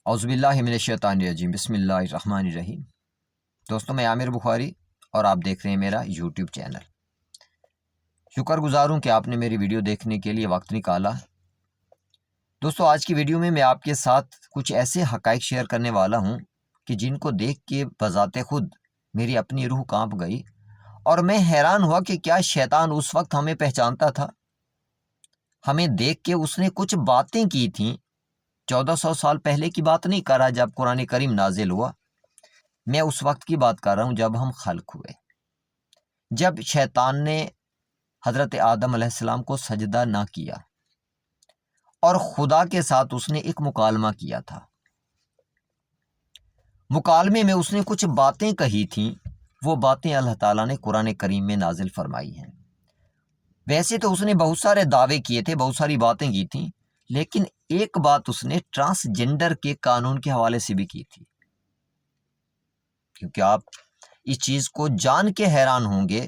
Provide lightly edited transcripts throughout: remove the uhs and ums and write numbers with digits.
اعوذ باللہ من الشیطان الرجیم، بسم اللہ الرحمن الرحیم۔ دوستوں، میں عامر بخاری اور آپ دیکھ رہے ہیں میرا یوٹیوب چینل۔ شکر گزار ہوں کہ آپ نے میری ویڈیو دیکھنے کے لیے وقت نکالا۔ دوستوں، آج کی ویڈیو میں آپ کے ساتھ کچھ ایسے حقائق شیئر کرنے والا ہوں کہ جن کو دیکھ کے بذات خود میری اپنی روح کانپ گئی، اور میں حیران ہوا کہ کیا شیطان اس وقت ہمیں پہچانتا تھا۔ ہمیں دیکھ کے اس نے کچھ باتیں کی تھیں۔ 1400 سال پہلے کی بات نہیں کر رہا جب قرآن کریم نازل ہوا، میں اس وقت کی بات کر رہا ہوں جب ہم خلق ہوئے، جب شیطان نے حضرت آدم علیہ السلام کو سجدہ نہ کیا اور خدا کے ساتھ اس نے ایک مکالمہ کیا تھا۔ مکالمے میں اس نے کچھ باتیں کہی تھیں، وہ باتیں اللہ تعالیٰ نے قرآن کریم میں نازل فرمائی ہیں۔ ویسے تو اس نے بہت سارے دعوے کیے تھے، بہت ساری باتیں کی تھیں، لیکن ایک بات اس نے ٹرانسجنڈر کے قانون کے حوالے سے بھی کی تھی۔ کیونکہ آپ اس چیز کو جان کے حیران ہوں گے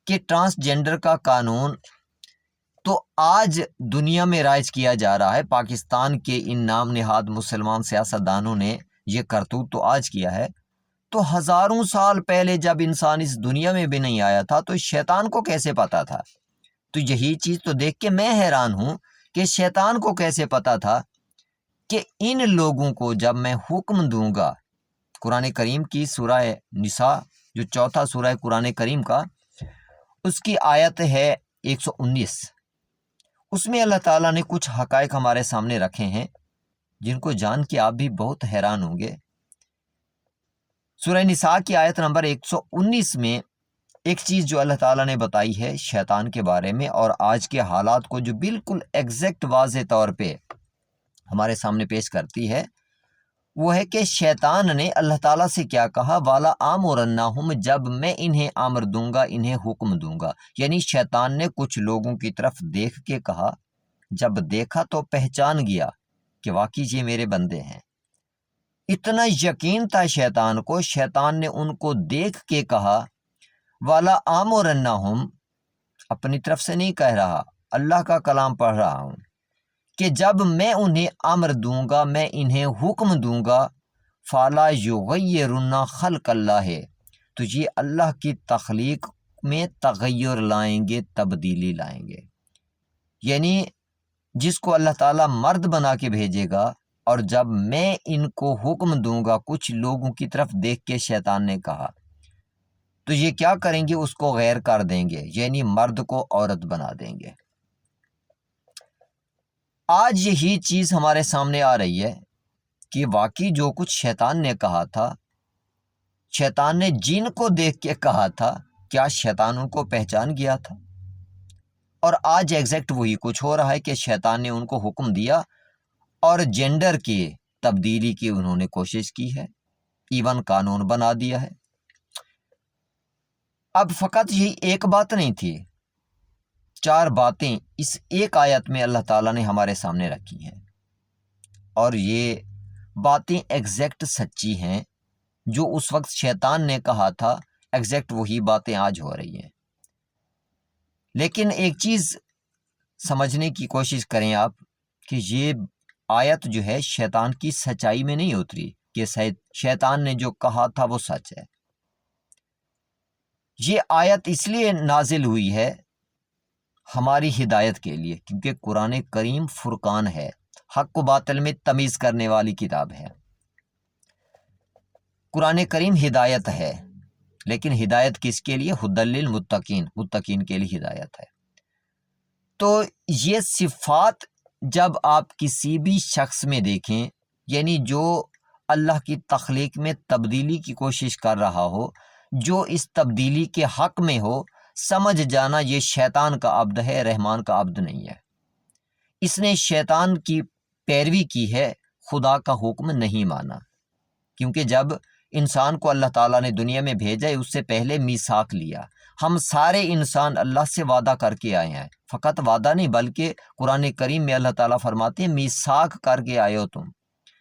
کہ ٹرانسجنڈر کا قانون تو آج دنیا میں رائج کیا جا رہا ہے۔ پاکستان کے ان نام نہاد مسلمان سیاستدانوں نے یہ کرتوت تو آج کیا ہے، تو ہزاروں سال پہلے جب انسان اس دنیا میں بھی نہیں آیا تھا تو شیطان کو کیسے پتا تھا؟ تو یہی چیز تو دیکھ کے میں حیران ہوں کہ شیطان کو کیسے پتا تھا کہ ان لوگوں کو جب میں حکم دوں گا۔ قرآن کریم کی سورہ نساء، جو چوتھا سورہ قرآن کریم کا، اس کی آیت ہے 119۔ اس میں اللہ تعالیٰ نے کچھ حقائق ہمارے سامنے رکھے ہیں جن کو جان کے آپ بھی بہت حیران ہوں گے۔ سورہ نساء کی آیت نمبر 119 میں ایک چیز جو اللہ تعالیٰ نے بتائی ہے شیطان کے بارے میں، اور آج کے حالات کو جو بالکل ایگزیکٹ واضح طور پہ ہمارے سامنے پیش کرتی ہے، وہ ہے کہ شیطان نے اللہ تعالیٰ سے کیا کہا، والا آمرنہم، جب میں انہیں امر دوں گا، انہیں حکم دوں گا۔ یعنی شیطان نے کچھ لوگوں کی طرف دیکھ کے کہا، جب دیکھا تو پہچان گیا کہ واقعی یہ میرے بندے ہیں۔ اتنا یقین تھا شیطان کو، شیطان نے ان کو دیکھ کے کہا، والا آمرنہم، اپنی طرف سے نہیں کہہ رہا، اللہ کا کلام پڑھ رہا ہوں، کہ جب میں انہیں امر دوں گا، میں انہیں حکم دوں گا، فَلَا يُغَيِّرُنَّ خَلْقَ اللَّهِ، تو یہ اللہ کی تخلیق میں تغیر لائیں گے، تبدیلی لائیں گے۔ یعنی جس کو اللہ تعالیٰ مرد بنا کے بھیجے گا، اور جب میں ان کو حکم دوں گا، کچھ لوگوں کی طرف دیکھ کے شیطان نے کہا، تو یہ کیا کریں گے؟ اس کو غیر کر دیں گے، یعنی مرد کو عورت بنا دیں گے۔ آج یہی چیز ہمارے سامنے آ رہی ہے کہ واقعی جو کچھ شیطان نے کہا تھا، شیطان نے جن کو دیکھ کے کہا تھا، کیا شیطان ان کو پہچان گیا تھا؟ اور آج ایگزیکٹ وہی کچھ ہو رہا ہے کہ شیطان نے ان کو حکم دیا اور جینڈر کی تبدیلی کی انہوں نے کوشش کی ہے، ایون قانون بنا دیا ہے۔ اب فقط یہی ایک بات نہیں تھی، 4 باتیں اس ایک آیت میں اللہ تعالیٰ نے ہمارے سامنے رکھی ہیں، اور یہ باتیں ایگزیکٹ سچی ہیں۔ جو اس وقت شیطان نے کہا تھا، ایگزیکٹ وہی باتیں آج ہو رہی ہیں۔ لیکن ایک چیز سمجھنے کی کوشش کریں آپ، کہ یہ آیت جو ہے شیطان کی سچائی میں نہیں اتری کہ شیطان نے جو کہا تھا وہ سچ ہے۔ یہ آیت اس لیے نازل ہوئی ہے ہماری ہدایت کے لیے، کیونکہ قرآن کریم فرقان ہے، حق و باطل میں تمیز کرنے والی کتاب ہے۔ قرآن کریم ہدایت ہے، لیکن ہدایت کس کے لیے؟ ھدی للمتقین، متقین کے لیے ہدایت ہے۔ تو یہ صفات جب آپ کسی بھی شخص میں دیکھیں، یعنی جو اللہ کی تخلیق میں تبدیلی کی کوشش کر رہا ہو، جو اس تبدیلی کے حق میں ہو، سمجھ جانا یہ شیطان کا عبد ہے، رحمان کا عبد نہیں ہے۔ اس نے شیطان کی پیروی کی ہے، خدا کا حکم نہیں مانا۔ کیونکہ جب انسان کو اللہ تعالیٰ نے دنیا میں بھیجا ہے، اس سے پہلے میثاق لیا۔ ہم سارے انسان اللہ سے وعدہ کر کے آئے ہیں، فقط وعدہ نہیں بلکہ قرآن کریم میں اللہ تعالیٰ فرماتے ہیں میثاق کر کے آئے ہو تم۔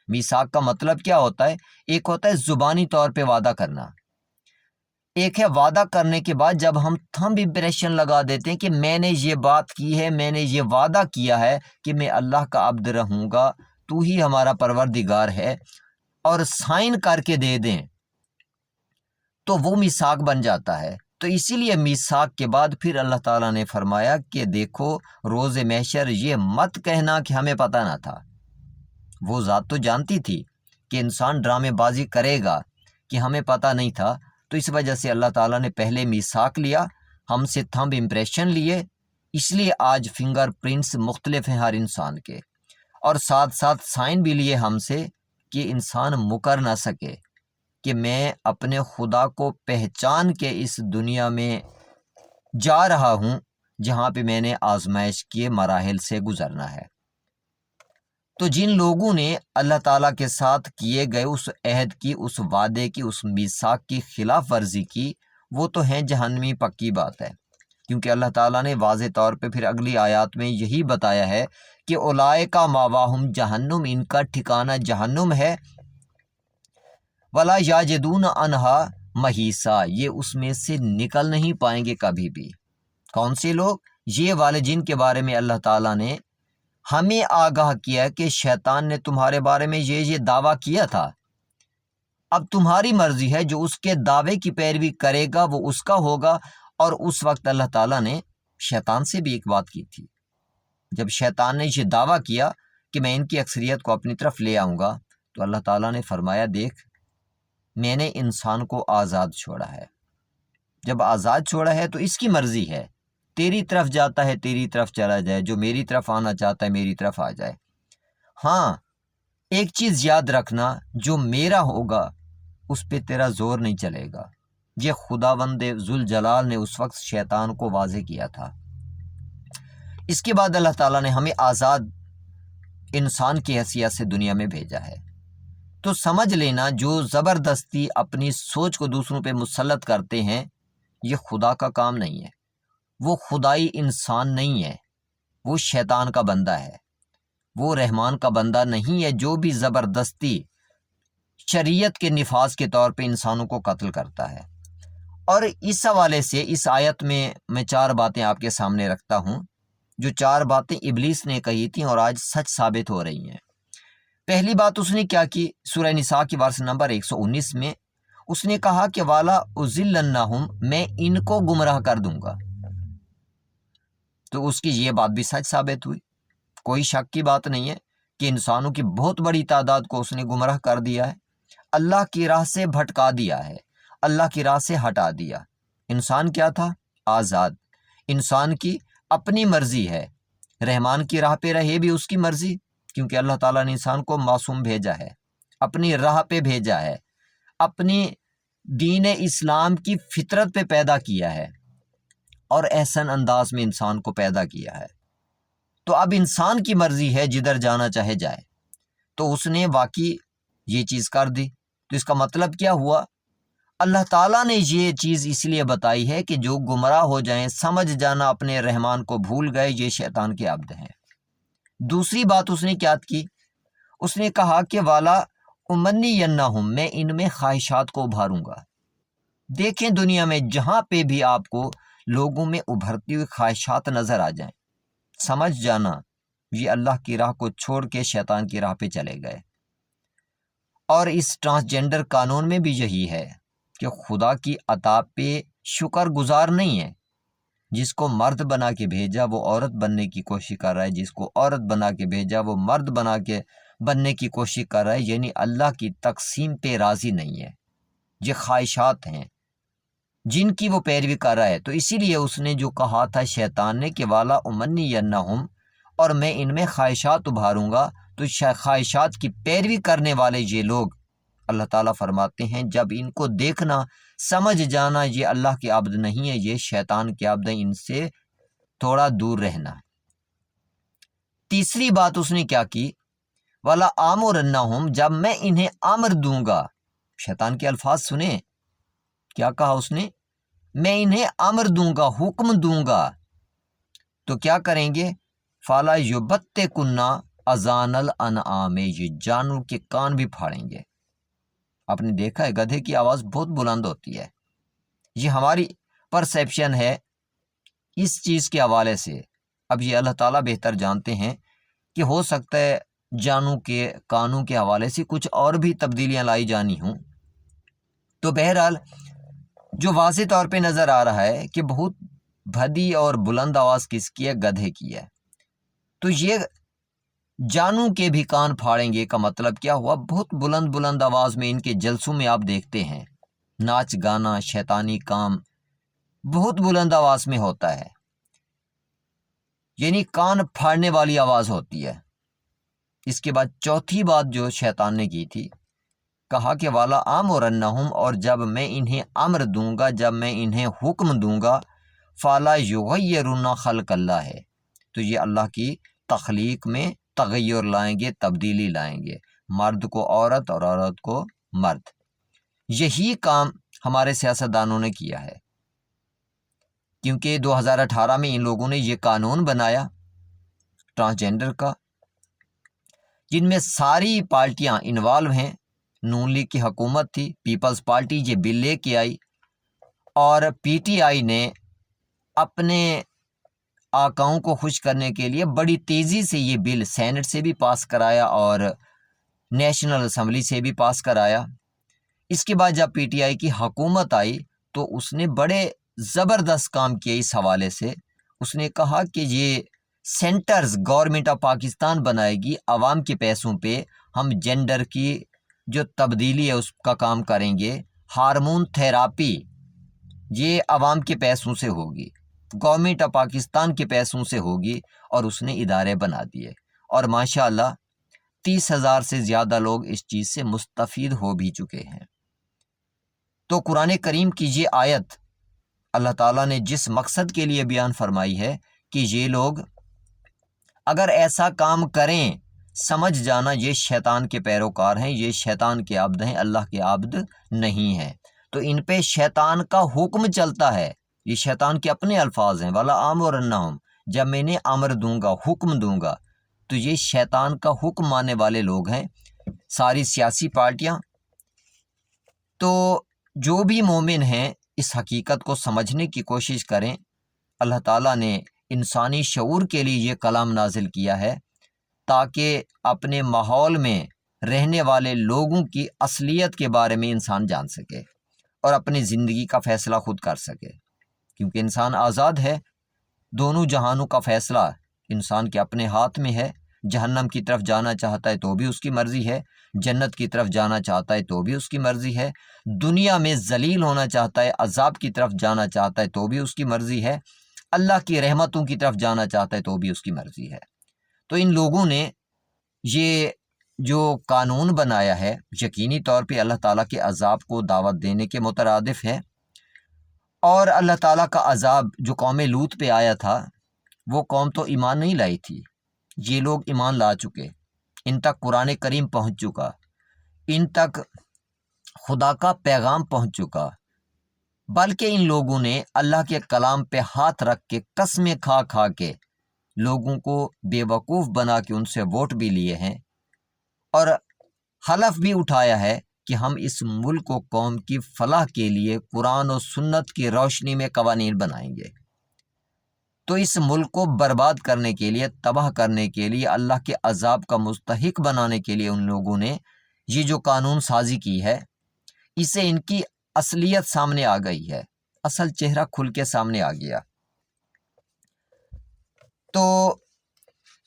میثاق کا مطلب کیا ہوتا ہے؟ ایک ہوتا ہے زبانی طور پہ وعدہ کرنا، ایک ہے وعدہ کرنے کے بعد جب ہم تھمب امپریشن لگا دیتے ہیں کہ میں نے یہ بات کی ہے، میں نے یہ وعدہ کیا ہے کہ میں اللہ کا عبد رہوں گا، تو ہی ہمارا پروردگار ہے اور سائن کر کے دے دیں تو وہ میثاق بن جاتا ہے۔ تو اسی لیے میثاق کے بعد پھر اللہ تعالیٰ نے فرمایا کہ دیکھو روز محشر یہ مت کہنا کہ ہمیں پتہ نہ تھا۔ وہ ذات تو جانتی تھی کہ انسان ڈرامے بازی کرے گا کہ ہمیں پتہ نہیں تھا، تو اس وجہ سے اللہ تعالیٰ نے پہلے میثاق لیا، ہم سے تھمب امپریشن لیے، اس لیے آج فنگر پرنٹس مختلف ہیں ہر انسان کے، اور ساتھ ساتھ سائن بھی لیے ہم سے کہ انسان مکر نہ سکے کہ میں اپنے خدا کو پہچان کے اس دنیا میں جا رہا ہوں جہاں پہ میں نے آزمائش کے مراحل سے گزرنا ہے۔ تو جن لوگوں نے اللہ تعالیٰ کے ساتھ کیے گئے اس عہد کی، اس وعدے کی، اس میثاق کی خلاف ورزی کی، وہ تو ہیں جہنمی، پکی بات ہے، کیونکہ اللہ تعالیٰ نے واضح طور پہ پھر اگلی آیات میں یہی بتایا ہے کہ اولئک مأواہم جہنم، ان کا ٹھکانہ جہنم ہے، ولا یجدون عنہا محیصا، یہ اس میں سے نکل نہیں پائیں گے کبھی بھی۔ کون سے لوگ؟ یہ والے جن کے بارے میں اللہ تعالیٰ نے ہمیں آگاہ کیا کہ شیطان نے تمہارے بارے میں یہ دعویٰ کیا تھا، اب تمہاری مرضی ہے، جو اس کے دعوے کی پیروی کرے گا وہ اس کا ہوگا۔ اور اس وقت اللہ تعالیٰ نے شیطان سے بھی ایک بات کی تھی، جب شیطان نے یہ دعویٰ کیا کہ میں ان کی اکثریت کو اپنی طرف لے آؤں گا، تو اللہ تعالیٰ نے فرمایا دیکھ میں نے انسان کو آزاد چھوڑا ہے، جب آزاد چھوڑا ہے تو اس کی مرضی ہے، تیری طرف جاتا ہے تیری طرف چلا جائے، جو میری طرف آنا چاہتا ہے میری طرف آ جائے۔ ہاں ایک چیز یاد رکھنا، جو میرا ہوگا اس پہ تیرا زور نہیں چلے گا۔ یہ خداوند ذوالجلال نے اس وقت شیطان کو واضح کیا تھا۔ اس کے بعد اللہ تعالیٰ نے ہمیں آزاد انسان کی حیثیت سے دنیا میں بھیجا ہے۔ تو سمجھ لینا جو زبردستی اپنی سوچ کو دوسروں پہ مسلط کرتے ہیں یہ خدا کا کام نہیں ہے، وہ خدائی انسان نہیں ہے، وہ شیطان کا بندہ ہے، وہ رحمان کا بندہ نہیں ہے جو بھی زبردستی شریعت کے نفاذ کے طور پہ انسانوں کو قتل کرتا ہے۔ اور اس حوالے سے اس آیت میں 4 باتیں آپ کے سامنے رکھتا ہوں، جو 4 باتیں ابلیس نے کہی تھیں اور آج سچ ثابت ہو رہی ہیں۔ پہلی بات اس نے کیا کی؟ سورہ نساء کی ورس نمبر 119 میں اس نے کہا کہ والا اضلنہم، میں ان کو گمراہ کر دوں گا۔ تو اس کی یہ بات بھی سچ ثابت ہوئی، کوئی شک کی بات نہیں ہے کہ انسانوں کی بہت بڑی تعداد کو اس نے گمراہ کر دیا ہے، اللہ کی راہ سے بھٹکا دیا ہے، اللہ کی راہ سے ہٹا دیا۔ انسان کیا تھا؟ آزاد۔ انسان کی اپنی مرضی ہے، رحمان کی راہ پہ رہے بھی اس کی مرضی، کیونکہ اللہ تعالیٰ نے انسان کو معصوم بھیجا ہے، اپنی راہ پہ بھیجا ہے، اپنی دین اسلام کی فطرت پہ پیدا کیا ہے اور احسن انداز میں انسان کو پیدا کیا ہے۔ تو اب انسان کی مرضی ہے، جدھر جانا چاہے جائے۔ تو اس نے واقعی یہ چیز کر دی۔ تو اس کا مطلب کیا ہوا؟ اللہ تعالیٰ نے یہ چیز اس لیے بتائی ہے کہ جو گمراہ ہو جائیں، سمجھ جانا اپنے رحمان کو بھول گئے، یہ شیطان کے عبد ہیں۔ دوسری بات اس نے کیا کی؟ اس نے کہا کہ والا امنینہم، میں ان میں خواہشات کو ابھاروں گا۔ دیکھیں دنیا میں جہاں پہ بھی آپ کو لوگوں میں ابھرتی ہوئی خواہشات نظر آ جائیں، سمجھ جانا یہ اللہ کی راہ کو چھوڑ کے شیطان کی راہ پہ چلے گئے۔ اور اس ٹرانسجینڈر قانون میں بھی یہی ہے کہ خدا کی عطا پہ شکر گزار نہیں ہے۔ جس کو مرد بنا کے بھیجا وہ عورت بننے کی کوشش کر رہا ہے، جس کو عورت بنا کے بھیجا وہ مرد بننے کی کوشش کر رہا ہے، یعنی اللہ کی تقسیم پہ راضی نہیں ہے۔ یہ خواہشات ہیں جن کی وہ پیروی کر رہا ہے۔ تو اسی لیے اس نے جو کہا تھا شیطان نے کہ والا امنینہم، اور میں ان میں خواہشات ابھاروں گا، تو خواہشات کی پیروی کرنے والے یہ لوگ اللہ تعالیٰ فرماتے ہیں جب ان کو دیکھنا سمجھ جانا یہ اللہ کے عبد نہیں ہے، یہ شیطان کے عبد ہیں، ان سے تھوڑا دور رہنا۔ تیسری بات اس نے کیا کی؟ والا آمرنہم، جب میں انہیں امر دوں گا۔ شیطان کے الفاظ سنیں، کیا کہا اس نے؟ میں انہیں امر دوں گا، حکم دوں گا، تو کیا کریں گے؟ فالا یبتکنہ اذان الانعام، یہ جانور کے کان بھی پھاڑیں گے۔ آپ نے دیکھا ہے گدھے کی آواز بہت بلند ہوتی ہے، یہ ہماری پرسیپشن ہے اس چیز کے حوالے سے۔ اب یہ اللہ تعالیٰ بہتر جانتے ہیں کہ ہو سکتا ہے جانوں کے کانوں کے حوالے سے کچھ اور بھی تبدیلیاں لائی جانی ہوں، تو بہرحال جو واضح طور پہ نظر آ رہا ہے کہ بہت بھدی اور بلند آواز کس کی ہے؟ گدھے کی ہے۔ تو یہ جانوں کے بھی کان پھاڑیں گے کا مطلب کیا ہوا؟ بہت بلند بلند آواز میں ان کے جلسوں میں آپ دیکھتے ہیں ناچ گانا، شیطانی کام بہت بلند آواز میں ہوتا ہے، یعنی کان پھاڑنے والی آواز ہوتی ہے۔ اس کے بعد چوتھی بات جو شیطان نے کی تھی، کہا کہ والا آمرنہم، اور جب میں انہیں امر دوں گا، جب میں انہیں حکم دوں گا، فالا یغیرن خلق اللہ ہے، تو یہ اللہ کی تخلیق میں تغیر لائیں گے، تبدیلی لائیں گے، مرد کو عورت اور عورت کو مرد۔ یہی کام ہمارے سیاستدانوں نے کیا ہے، کیونکہ 2018 میں ان لوگوں نے یہ قانون بنایا ٹرانسجینڈر کا، جن میں ساری پارٹیاں انوالو ہیں۔ نون لیگ کی حکومت تھی، پیپلز پارٹی یہ بل لے کے آئی، اور پی ٹی آئی نے اپنے آقاؤں کو خوش کرنے کے لیے بڑی تیزی سے یہ بل سینٹ سے بھی پاس کرایا اور نیشنل اسمبلی سے بھی پاس کرایا۔ اس کے بعد جب پی ٹی آئی کی حکومت آئی تو اس نے بڑے زبردست کام کیا اس حوالے سے۔ اس نے کہا کہ یہ سینٹرز گورنمنٹ آف پاکستان بنائے گی، عوام کے پیسوں پہ ہم جینڈر کی جو تبدیلی ہے اس کا کام کریں گے، ہارمون تھیراپی یہ عوام کے پیسوں سے ہوگی، گورنمنٹ آف پاکستان کے پیسوں سے ہوگی، اور اس نے ادارے بنا دیے، اور ماشاءاللہ 30,000 سے زیادہ لوگ اس چیز سے مستفید ہو بھی چکے ہیں۔ تو قرآن کریم کی یہ آیت اللہ تعالیٰ نے جس مقصد کے لیے بیان فرمائی ہے کہ یہ لوگ اگر ایسا کام کریں، سمجھ جانا یہ شیطان کے پیروکار ہیں، یہ شیطان کے عبد ہیں، اللہ کے عبد نہیں ہیں، تو ان پہ شیطان کا حکم چلتا ہے۔ یہ شیطان کے اپنے الفاظ ہیں، وَلَا آمُرَنَّهُمْ، جب میں نے امر دوں گا، حکم دوں گا، تو یہ شیطان کا حکم ماننے والے لوگ ہیں، ساری سیاسی پارٹیاں۔ تو جو بھی مومن ہیں اس حقیقت کو سمجھنے کی کوشش کریں۔ اللہ تعالیٰ نے انسانی شعور کے لیے یہ کلام نازل کیا ہے تاکہ اپنے ماحول میں رہنے والے لوگوں کی اصلیت کے بارے میں انسان جان سکے اور اپنی زندگی کا فیصلہ خود کر سکے، کیونکہ انسان آزاد ہے۔ دونوں جہانوں کا فیصلہ انسان کے اپنے ہاتھ میں ہے۔ جہنم کی طرف جانا چاہتا ہے تو بھی اس کی مرضی ہے، جنت کی طرف جانا چاہتا ہے تو بھی اس کی مرضی ہے، دنیا میں ذلیل ہونا چاہتا ہے، عذاب کی طرف جانا چاہتا ہے تو بھی اس کی مرضی ہے، اللہ کی رحمتوں کی طرف جانا چاہتا ہے تو بھی اس کی مرضی ہے۔ تو ان لوگوں نے یہ جو قانون بنایا ہے یقینی طور پہ اللہ تعالیٰ کے عذاب کو دعوت دینے کے مترادف ہے، اور اللہ تعالیٰ کا عذاب جو قوم لوط پہ آیا تھا وہ قوم تو ایمان نہیں لائی تھی، یہ لوگ ایمان لا چکے، ان تک قرآن کریم پہنچ چکا، ان تک خدا کا پیغام پہنچ چکا، بلکہ ان لوگوں نے اللہ کے کلام پہ ہاتھ رکھ کے قسمیں کھا کھا کے لوگوں کو بے وقوف بنا کے ان سے ووٹ بھی لیے ہیں، اور حلف بھی اٹھایا ہے کہ ہم اس ملک و قوم کی فلاح کے لیے قرآن و سنت کی روشنی میں قوانین بنائیں گے۔ تو اس ملک کو برباد کرنے کے لیے، تباہ کرنے کے لیے، اللہ کے عذاب کا مستحق بنانے کے لیے ان لوگوں نے یہ جو قانون سازی کی ہے، اس سے ان کی اصلیت سامنے آ گئی ہے، اصل چہرہ کھل کے سامنے آ گیا۔ تو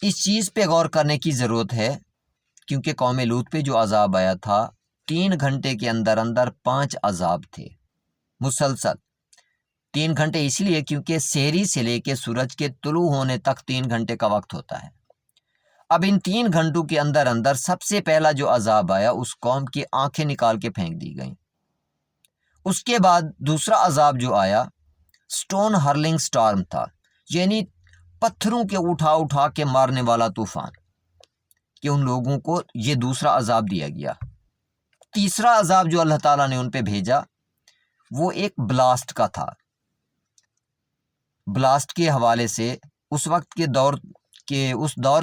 اس چیز پہ غور کرنے کی ضرورت ہے، کیونکہ قوم لوط پہ جو عذاب آیا تھا 3 گھنٹے کے اندر اندر 5 عذاب تھے مسلسل۔ 3 گھنٹے اس لیے کیونکہ سحری سے لے کے سورج کے طلوع ہونے تک 3 گھنٹے کا وقت ہوتا ہے۔ اب ان 3 گھنٹوں کے اندر اندر سب سے پہلا جو عذاب آیا اس قوم کی آنکھیں نکال کے پھینک دی گئیں۔ اس کے بعد دوسرا عذاب جو آیا سٹون ہرلنگ سٹارم تھا، یعنی پتھروں کے اٹھا اٹھا کے مارنے والا طوفان، کہ ان لوگوں کو یہ دوسرا عذاب دیا گیا۔ تیسرا عذاب جو اللہ تعالیٰ نے ان پہ بھیجا وہ ایک بلاسٹ کا تھا۔ بلاسٹ کے حوالے سے اس وقت کے دور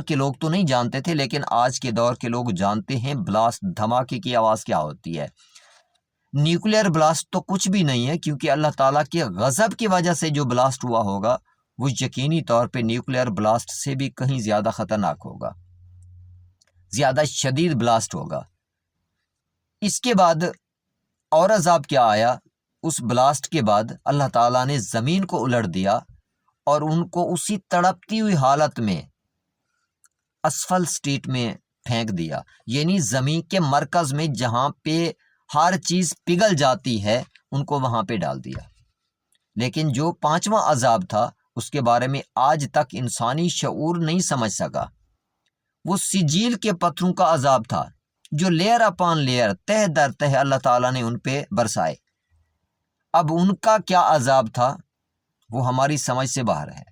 کے لوگ تو نہیں جانتے تھے، لیکن آج کے دور کے لوگ جانتے ہیں بلاسٹ، دھماکے کی آواز کیا ہوتی ہے۔ نیوکلیئر بلاسٹ تو کچھ بھی نہیں ہے، کیونکہ اللہ تعالیٰ کے غضب کی وجہ سے جو بلاسٹ ہوا ہوگا وہ یقینی طور پہ نیوکلیئر بلاسٹ سے بھی کہیں زیادہ خطرناک ہوگا۔ زیادہ شدید بلاسٹ ہوگا۔ اس کے بعد اور عذاب کیا آیا؟ اس بلاسٹ کے بعد اللہ تعالیٰ نے زمین کو الٹ دیا اور ان کو اسی تڑپتی ہوئی حالت میں اسفل سٹریٹ میں پھینک دیا، یعنی زمین کے مرکز میں جہاں پہ ہر چیز پگھل جاتی ہے ان کو وہاں پہ ڈال دیا۔ لیکن جو پانچواں عذاب تھا اس کے بارے میں آج تک انسانی شعور نہیں سمجھ سکا۔ وہ سجیل کے پتھروں کا عذاب تھا جو لیئر اپان لیئر، تہ در تہ اللہ تعالیٰ نے ان پہ برسائے۔ اب ان کا کیا عذاب تھا وہ ہماری سمجھ سے باہر ہے،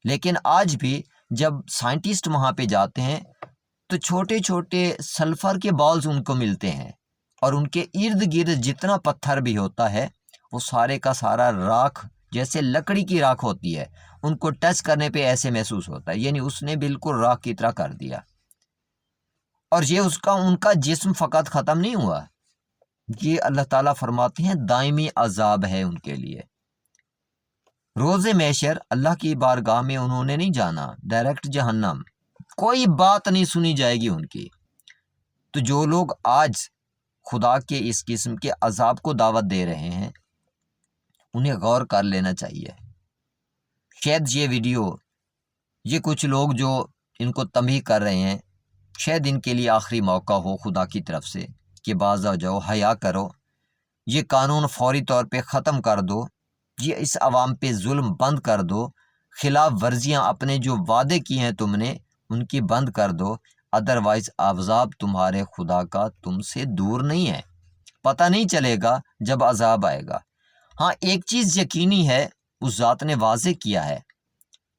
لیکن آج بھی جب سائنٹسٹ وہاں پہ جاتے ہیں تو چھوٹے چھوٹے سلفر کے بالز ان کو ملتے ہیں، اور ان کے ارد گرد جتنا پتھر بھی ہوتا ہے وہ سارے کا سارا راکھ، جیسے لکڑی کی راکھ ہوتی ہے، ان کو ٹچ کرنے پہ ایسے محسوس ہوتا ہے، یعنی اس نے بالکل راکھ کی طرح کر دیا۔ اور یہ ان کا جسم فقط ختم نہیں ہوا، یہ اللہ تعالیٰ فرماتے ہیں دائمی عذاب ہے ان کے لیے۔ روز محشر اللہ کی بارگاہ میں انہوں نے نہیں جانا، ڈائریکٹ جہنم، کوئی بات نہیں سنی جائے گی ان کی۔ تو جو لوگ آج خدا کے اس قسم کے عذاب کو دعوت دے رہے ہیں انہیں غور کر لینا چاہیے۔ شاید یہ ویڈیو، یہ کچھ لوگ جو ان کو تنبیہ کر رہے ہیں، شاید ان کے لیے آخری موقع ہو خدا کی طرف سے کہ باز آ جاؤ، حیا کرو، یہ قانون فوری طور پہ ختم کر دو، یہ اس عوام پہ ظلم بند کر دو، خلاف ورزیاں اپنے جو وعدے کیے ہیں تم نے ان کی بند کر دو، ادروائز عذاب تمہارے خدا کا تم سے دور نہیں ہے، پتہ نہیں چلے گا جب عذاب آئے گا۔ ہاں ایک چیز یقینی ہے، اس ذات نے واضح کیا ہے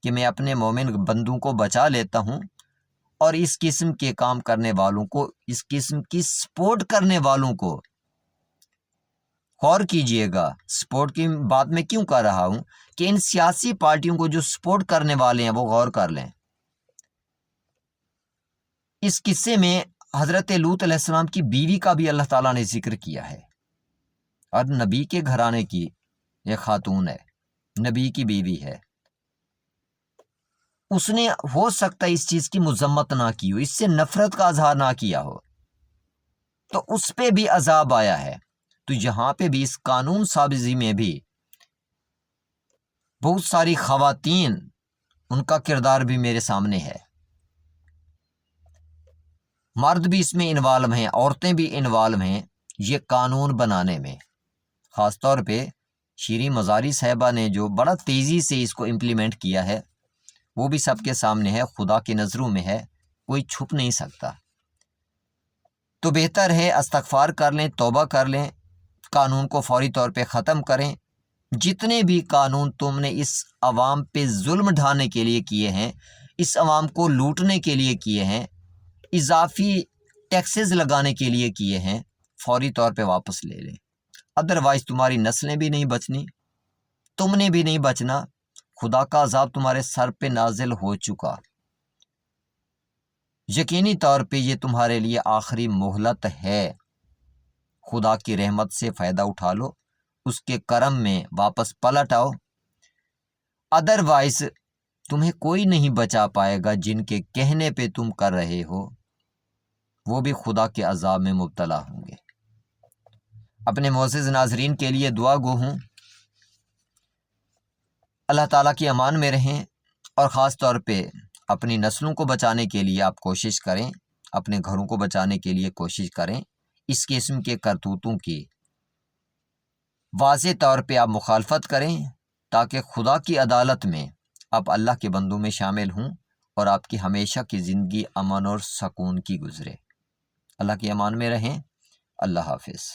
کہ میں اپنے مومن بندوں کو بچا لیتا ہوں، اور اس قسم کے کام کرنے والوں کو، اس قسم کی سپورٹ کرنے والوں کو غور کیجئے گا۔ سپورٹ کی بات میں کیوں کر رہا ہوں کہ ان سیاسی پارٹیوں کو جو سپورٹ کرنے والے ہیں وہ غور کر لیں۔ اس قصے میں حضرت لوط علیہ السلام کی بیوی کا بھی اللہ تعالیٰ نے ذکر کیا ہے، اور نبی کے گھرانے کی ایک خاتون ہے، نبی کی بیوی ہے، اس نے ہو سکتا ہے اس چیز کی مذمت نہ کی ہو، اس سے نفرت کا اظہار نہ کیا ہو، تو اس پہ بھی عذاب آیا ہے۔ تو یہاں پہ بھی اس قانون سازی میں بھی بہت ساری خواتین، ان کا کردار بھی میرے سامنے ہے، مرد بھی اس میں انوالو ہیں، عورتیں بھی انوالو ہیں یہ قانون بنانے میں۔ خاص طور پہ شیریں مزاری صاحبہ نے جو بڑا تیزی سے اس کو امپلیمنٹ کیا ہے وہ بھی سب کے سامنے ہے، خدا کی نظروں میں ہے، کوئی چھپ نہیں سکتا۔ تو بہتر ہے استغفار کر لیں، توبہ کر لیں، قانون کو فوری طور پہ ختم کریں۔ جتنے بھی قانون تم نے اس عوام پہ ظلم ڈھانے کے لیے کیے ہیں، اس عوام کو لوٹنے کے لیے کیے ہیں، اضافی ٹیکسز لگانے کے لیے کیے ہیں، فوری طور پہ واپس لے لیں، ادروائز تمہاری نسلیں بھی نہیں بچنی، تم نے بھی نہیں بچنا، خدا کا عذاب تمہارے سر پہ نازل ہو چکا۔ یقینی طور پہ یہ تمہارے لیے آخری مہلت ہے، خدا کی رحمت سے فائدہ اٹھا لو، اس کے کرم میں واپس پلٹ آؤ، ادروائز تمہیں کوئی نہیں بچا پائے گا۔ جن کے کہنے پہ تم کر رہے ہو وہ بھی خدا کے عذاب میں مبتلا ہوں گے۔ اپنے معزز ناظرین کے لیے دعا گو ہوں، اللہ تعالیٰ کی امان میں رہیں، اور خاص طور پہ اپنی نسلوں کو بچانے کے لیے آپ کوشش کریں، اپنے گھروں کو بچانے کے لیے کوشش کریں، اس قسم کے کرتوتوں کی واضح طور پہ آپ مخالفت کریں تاکہ خدا کی عدالت میں آپ اللہ کے بندوں میں شامل ہوں اور آپ کی ہمیشہ کی زندگی امن اور سکون کی گزرے۔ اللہ کی امان میں رہیں، اللہ حافظ۔